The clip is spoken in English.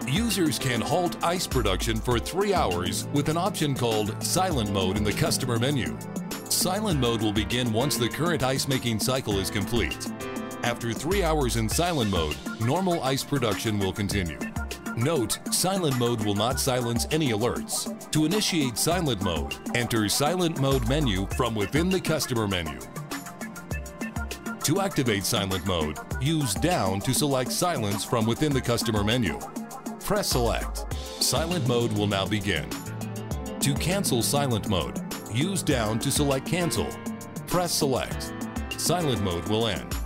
Users can halt ice production for 3 hours with an option called Silent Mode in the customer menu. Silent Mode will begin once the current ice making cycle is complete. After 3 hours in Silent Mode, normal ice production will continue. Note, Silent Mode will not silence any alerts. To initiate Silent Mode, enter Silent Mode menu from within the customer menu. To activate Silent Mode, use down to select silence from within the customer menu. Press select. Silent Mode will now begin. To cancel Silent Mode, use down to select cancel. Press select. Silent Mode will end.